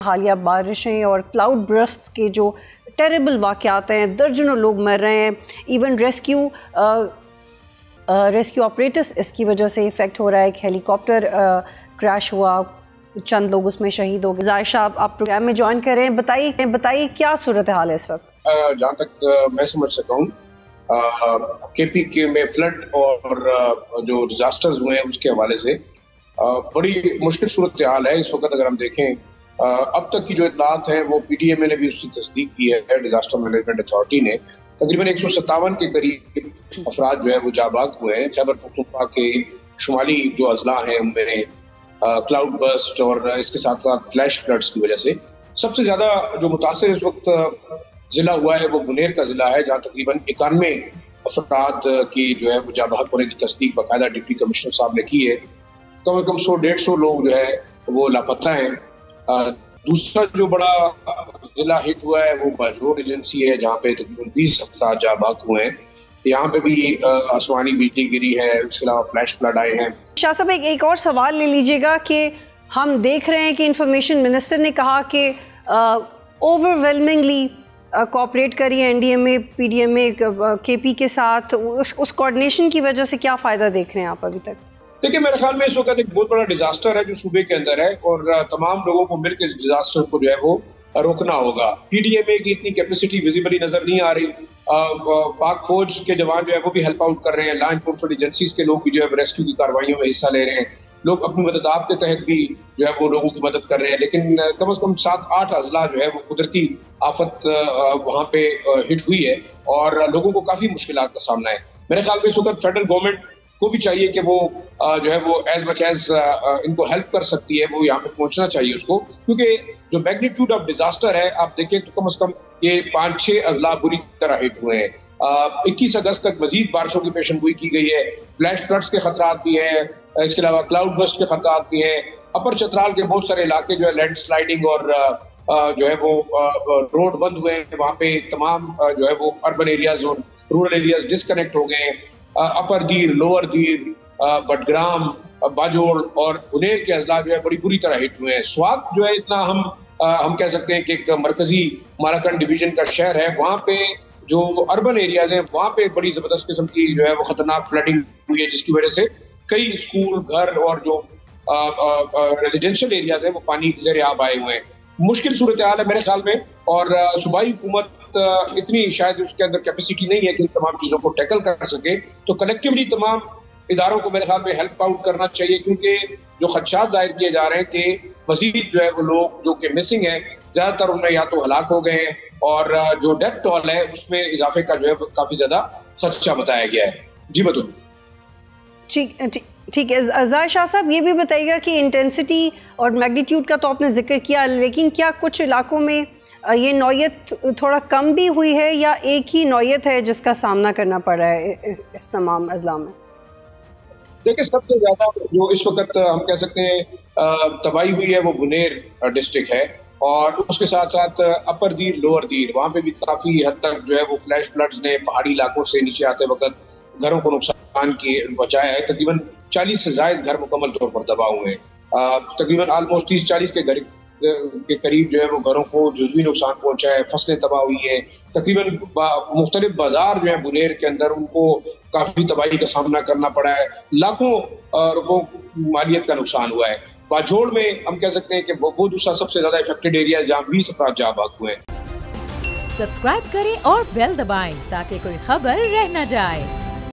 हालिया बारिशें और क्लाउड बर्स्ट के जो टेरेबल वाक़यात हैं, दर्जनों लोग मर रहे हैं। इवन रेस्क्यू ऑपरेटर्स इसकी वजह से इफ़ेक्ट हो रहा है। एक हेलीकॉप्टर क्रैश हुआ, चंद लोग उसमें शहीद हो गए। जायशा, आप प्रोग्राम में ज्वाइन कर रहे हैं, बताइए क्या सूरत हाल है इस वक्त? जहाँ तक मैं समझ सका हूँ, KP के में फ्लड और जो डिजास्टर्स हुए हैं उसके हवाले से बड़ी मुश्किल सूरत हाल है इस वक्त। अगर हम देखें अब तक की जो इतलात हैं वो PDMA ने भी उसकी तस्दीक की है, डिजास्टर मैनेजमेंट अथॉरिटी ने। तकरीबन 157 के करीब अफराद जो है वो जाबाक हुए हैं। खैबर पख्तूनख्वा के शुमाली जो अजला हैं उनमें क्लाउड बर्स्ट और इसके साथ साथ फ्लैश फ्लड्स की वजह से सबसे ज्यादा जो मुतासर इस वक्त जिला हुआ है वो बुनेर का जिला है, जहाँ तकरीबन 91 अफराद की जो है वो जाबाक होने की तस्दीक बाकायदा डिप्टी कमिश्नर साहब ने की है। कम से कम 100-150 लोग जो है वो लापता हैं। दूसरा जो बड़ा जिला हिट हुआ है वो बाजोड़ एजेंसी है, जहाँ पे तकरीबन 20 अफराद जाबाक हुए हैं। यहाँ पे भी आसमानी बिजली गिरी है, इसके अलावा फ्लैश फ्लड आए हैं। शाह साहब, एक और सवाल ले लीजिएगा कि हम देख रहे हैं कि इंफॉर्मेशन मिनिस्टर ने कहा कि ओवरवेलमिंगली कोऑपरेट करिए NDMA PDMA KP के साथ। उस कोऑर्डिनेशन की वजह से क्या फ़ायदा देख रहे हैं आप अभी तक? देखिए, मेरे ख्याल में इस वक्त एक बहुत बड़ा डिजास्टर है जो सूबे के अंदर है और तमाम लोगों को मिलकर इस डिजास्टर को जो है वो रोकना होगा। PDMA की इतनी कैपेसिटी विजिबली नजर नहीं आ रही। पाक फौज के जवान जो है वो भी हेल्प आउट कर रहे हैं, लॉ एनफोर्समेंट एजेंसीज के लोग भी जो है रेस्क्यू की कार्रवाइयों में हिस्सा ले रहे हैं। लोग अपनी मदद आप के तहत भी जो है वो लोगों की मदद कर रहे हैं, लेकिन कम से कम 7-8 अजला जो है वो कुदरती आफत वहाँ पे हिट हुई है और लोगों को काफी मुश्किलात का सामना है। मेरे ख्याल में इस वक्त फेडरल गवर्नमेंट को भी चाहिए कि वो जो है वो एज मच एज इनको हेल्प कर सकती है, वो यहाँ पे पहुंचना चाहिए उसको, क्योंकि जो मैग्नीट्यूड ऑफ डिजास्टर है आप देखें तो कम से कम ये 5-6 अजला बुरी तरह हिट हुए हैं। 21 अगस्त तक मजीद बारिशों की पेशनगोई की गई है। फ्लैश फ्लड्स के खतरात भी हैं, इसके अलावा क्लाउड बर्स्ट के खतरात भी हैं। अपर चतराल के बहुत सारे इलाके जो है लैंड स्लाइडिंग और जो है वो रोड बंद हुए हैं, वहाँ पे तमाम जो है वो अर्बन एरियाज और रूरल एरियाज डिस्कनेक्ट हो गए हैं। अपर दीर, लोअर दीर, बडग्राम, बाजोड़ और बुनेर के अजला जो है बड़ी बुरी तरह हिट हुए हैं। स्वात जो है इतना हम कह सकते हैं कि एक मरकजी मालाकंड डिवीजन का शहर है, वहाँ पे जो अर्बन एरियाज हैं वहाँ पे बड़ी जबरदस्त किस्म की जो है वो खतरनाक फ्लडिंग हुई है, जिसकी वजह से कई स्कूल, घर और जो रेजिडेंशियल एरियाज है वो पानी ज़ेरे आब आए हुए हैं। मुश्किल सूरत हाल है मेरे ख्याल में, और सूबाई हुकूमत इतनी शायद उसके अंदर कैपेसिटी नहीं है कि तमाम चीज़ों को टैकल कर सके। तो कलेक्टिवली तमाम इदारों को मेरे ख्याल में हेल्प आउट करना चाहिए, क्योंकि जो खदशात जाहिर किए जा रहे हैं कि मजीद जो है वो लोग जो कि मिसिंग है, ज़्यादातर उनमें या तो हलाक हो गए हैं और जो डेथ टोल है उसमें इजाफे का जो है काफ़ी ज़्यादा खदशा बताया गया है। जी बताओ। ठीक है। जायशा साहब, ये भी बताइएगा कि इंटेंसिटी और मैग्नीट्यूड का तो आपने जिक्र किया, लेकिन क्या कुछ इलाकों में ये नौयत थोड़ा कम भी हुई है या एक ही नौयत है जिसका सामना करना पड़ रहा है इस तमाम अजला में? देखिए, सबसे ज्यादा जो इस वक्त हम कह सकते हैं तबाही हुई है वो बुनेर डिस्ट्रिक्ट है, और उसके साथ साथ अपर दीर, लोअर दीर, वहाँ पे भी काफी हद तक जो है वो फ्लैश फ्लड्स ने पहाड़ी इलाकों से नीचे आते वक्त घरों को नुकसान पहुंचाया है। तकरीबन 40 से ज्यादा घर मुकम्मल तौर पर तबाह हुए हैं। तकरीबन ऑलमोस्ट 30-40 के घर के करीब जो है वो घरों को जुज़वी नुकसान पहुंचा है, फसलें तबाह हुई है। तकरीबन मुख्तलिफ बाजार जो है बुनेर के अंदर उनको काफी तबाही का सामना करना पड़ा है। लाखों रुपयों मालियत का नुकसान हुआ है। बाजोड़ में हम कह सकते हैं कि वो दूसरा सबसे ज्यादा इफेक्टेड एरिया है, जहाँ 20 अफराद जाबाक हुए हैं। सब्सक्राइब करें और बेल दबाएं ताकि कोई खबर रह न जाए।